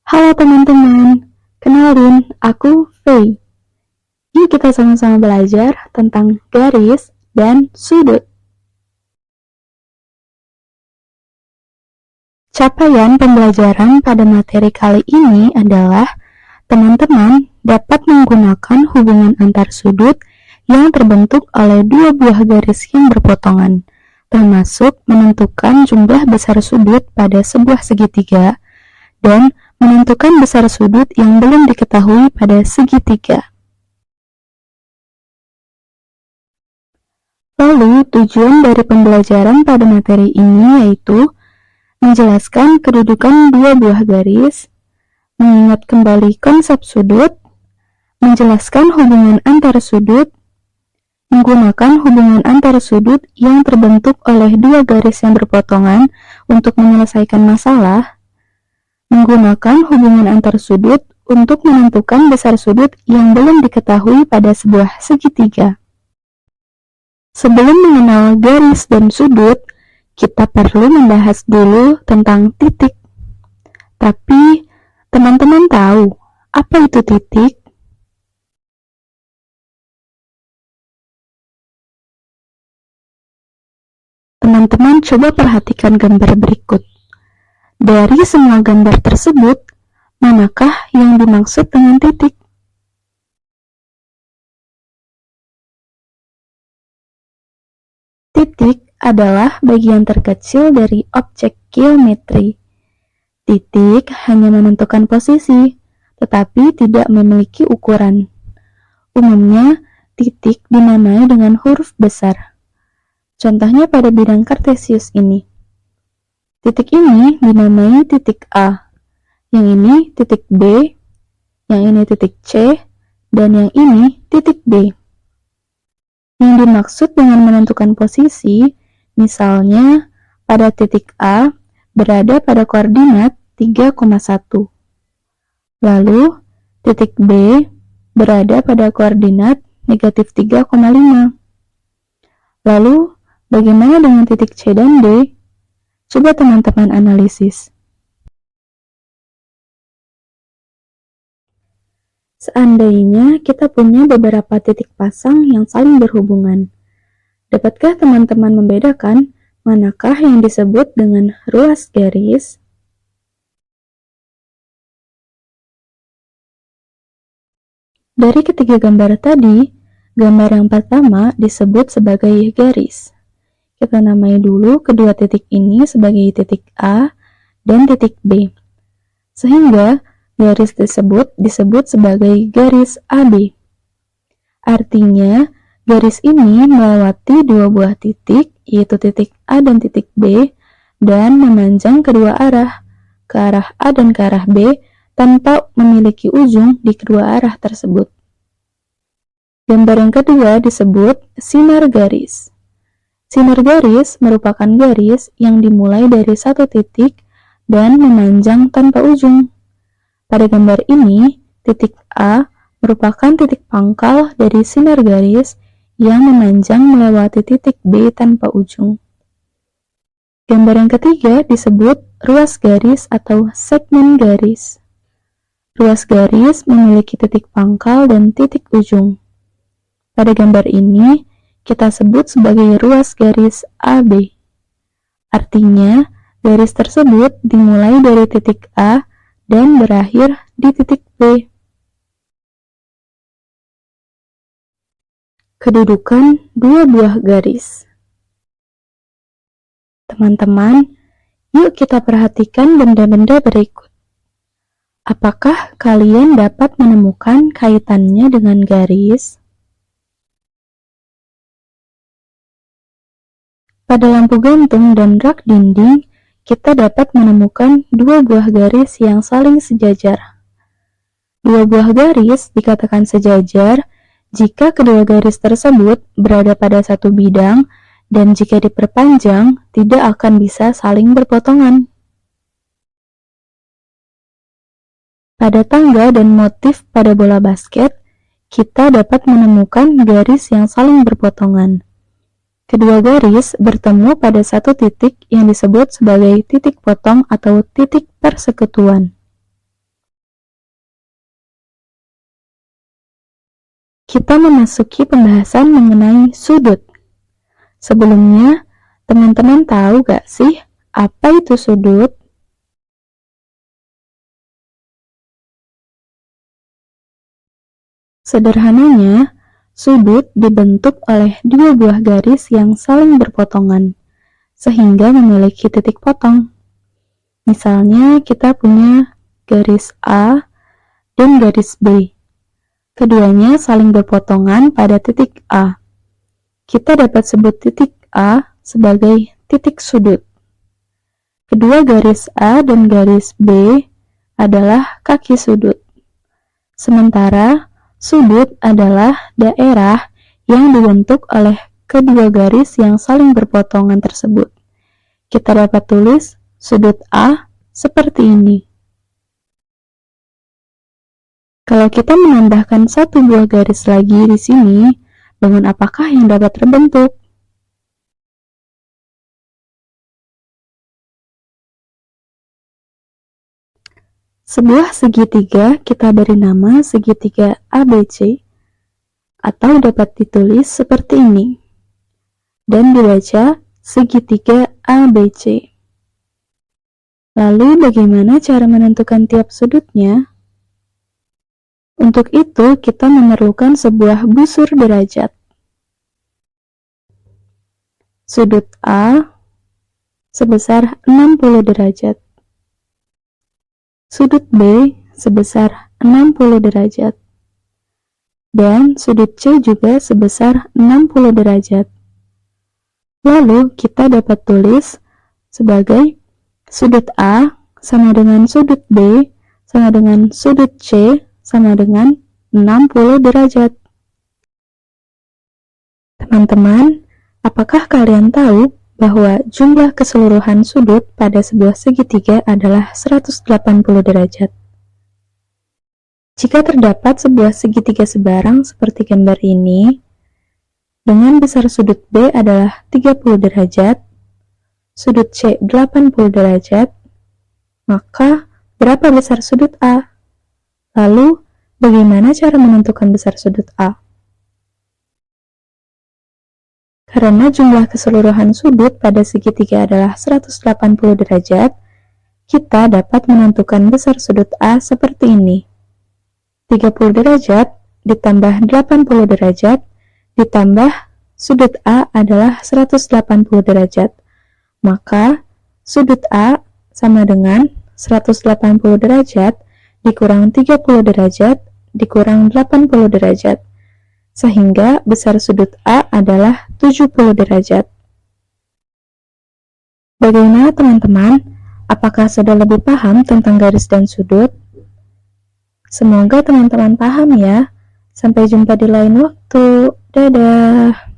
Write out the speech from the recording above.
Halo teman-teman, kenalin aku Faye. Yuk kita sama-sama belajar tentang garis dan sudut. Capaian pembelajaran pada materi kali ini adalah teman-teman dapat menggunakan hubungan antar sudut yang terbentuk oleh dua buah garis yang berpotongan, termasuk menentukan jumlah besar sudut pada sebuah segitiga dan menentukan besar sudut yang belum diketahui pada segitiga. Lalu, tujuan dari pembelajaran pada materi ini yaitu menjelaskan kedudukan dua buah garis, mengingat kembali konsep sudut, menjelaskan hubungan antar sudut, menggunakan hubungan antar sudut yang terbentuk oleh dua garis yang berpotongan untuk menyelesaikan masalah, menggunakan hubungan antar sudut untuk menentukan besar sudut yang belum diketahui pada sebuah segitiga. Sebelum mengenal garis dan sudut, kita perlu membahas dulu tentang titik. Tapi, teman-teman tahu apa itu titik? Teman-teman coba perhatikan gambar berikut. Dari semua gambar tersebut, manakah yang dimaksud dengan titik? Titik adalah bagian terkecil dari objek geometri. Titik hanya menentukan posisi, tetapi tidak memiliki ukuran. Umumnya, titik dinamai dengan huruf besar. Contohnya pada bidang kartesius ini. Titik ini dinamai titik A, yang ini titik B, yang ini titik C, dan yang ini titik D. Yang dimaksud dengan menentukan posisi, misalnya pada titik A berada pada koordinat 3,1. Lalu, titik B berada pada koordinat negatif 3,5. Lalu, bagaimana dengan titik C dan D? Coba teman-teman analisis. Seandainya kita punya beberapa titik pasang yang saling berhubungan, dapatkah teman-teman membedakan manakah yang disebut dengan ruas garis? Dari ketiga gambar tadi, gambar yang pertama disebut sebagai garis. Kita namai dulu kedua titik ini sebagai titik A dan titik B. Sehingga garis tersebut disebut sebagai garis AB. Artinya, garis ini melewati dua buah titik, yaitu titik A dan titik B, dan memanjang kedua arah, ke arah A dan ke arah B, tanpa memiliki ujung di kedua arah tersebut. Gambar yang kedua disebut sinar garis. Sinar garis merupakan garis yang dimulai dari satu titik dan memanjang tanpa ujung. Pada gambar ini, titik A merupakan titik pangkal dari sinar garis yang memanjang melewati titik B tanpa ujung. Gambar yang ketiga disebut ruas garis atau segmen garis. Ruas garis memiliki titik pangkal dan titik ujung. Pada gambar ini, kita sebut sebagai ruas garis AB. Artinya, garis tersebut dimulai dari titik A dan berakhir di titik B. Kedudukan dua buah garis. Teman-teman, yuk kita perhatikan benda-benda berikut. Apakah kalian dapat menemukan kaitannya dengan garis? Pada lampu gantung dan rak dinding, kita dapat menemukan dua buah garis yang saling sejajar. Dua buah garis dikatakan sejajar jika kedua garis tersebut berada pada satu bidang dan jika diperpanjang tidak akan bisa saling berpotongan. Pada tangga dan motif pada bola basket, kita dapat menemukan garis yang saling berpotongan. Kedua garis bertemu pada satu titik yang disebut sebagai titik potong atau titik persekutuan. kita memasuki pembahasan mengenai sudut. Sebelumnya, teman-teman tahu gak sih apa itu sudut? Sederhananya, sudut dibentuk oleh dua buah garis yang saling berpotongan, sehingga memiliki titik potong. Misalnya, kita punya garis A dan garis B. Keduanya saling berpotongan pada titik A. Kita dapat sebut titik A sebagai titik sudut. Kedua garis A dan garis B adalah kaki sudut. Sementara sudut adalah daerah yang dibentuk oleh kedua garis yang saling berpotongan tersebut. Kita dapat tulis sudut A seperti ini. Kalau kita menambahkan satu buah garis lagi di sini, bangun apakah yang dapat terbentuk? Sebuah segitiga kita beri nama segitiga ABC, atau dapat ditulis seperti ini, dan dibaca segitiga ABC. Lalu bagaimana cara menentukan tiap sudutnya? Untuk itu kita memerlukan sebuah busur derajat. Sudut A sebesar 60 derajat. Sudut B sebesar 60 derajat. Dan sudut C juga sebesar 60 derajat. Lalu kita dapat tulis sebagai sudut A sama dengan sudut B sama dengan sudut C sama dengan 60 derajat. Teman-teman, apakah kalian tahu bahwa jumlah keseluruhan sudut pada sebuah segitiga adalah 180 derajat? Jika terdapat sebuah segitiga sebarang seperti gambar ini, dengan besar sudut B adalah 30 derajat, sudut C 80 derajat, maka berapa besar sudut A? Lalu, bagaimana cara menentukan besar sudut A? Karena jumlah keseluruhan sudut pada segitiga adalah 180 derajat, kita dapat menentukan besar sudut A seperti ini. 30 derajat ditambah 80 derajat ditambah sudut A adalah 180 derajat. Maka sudut A sama dengan 180 derajat dikurang 30 derajat dikurang 80 derajat. Sehingga besar sudut A adalah 70 derajat. Bagaimana teman-teman? Apakah sudah lebih paham tentang garis dan sudut? Semoga teman-teman paham ya. Sampai jumpa di lain waktu. Dadah.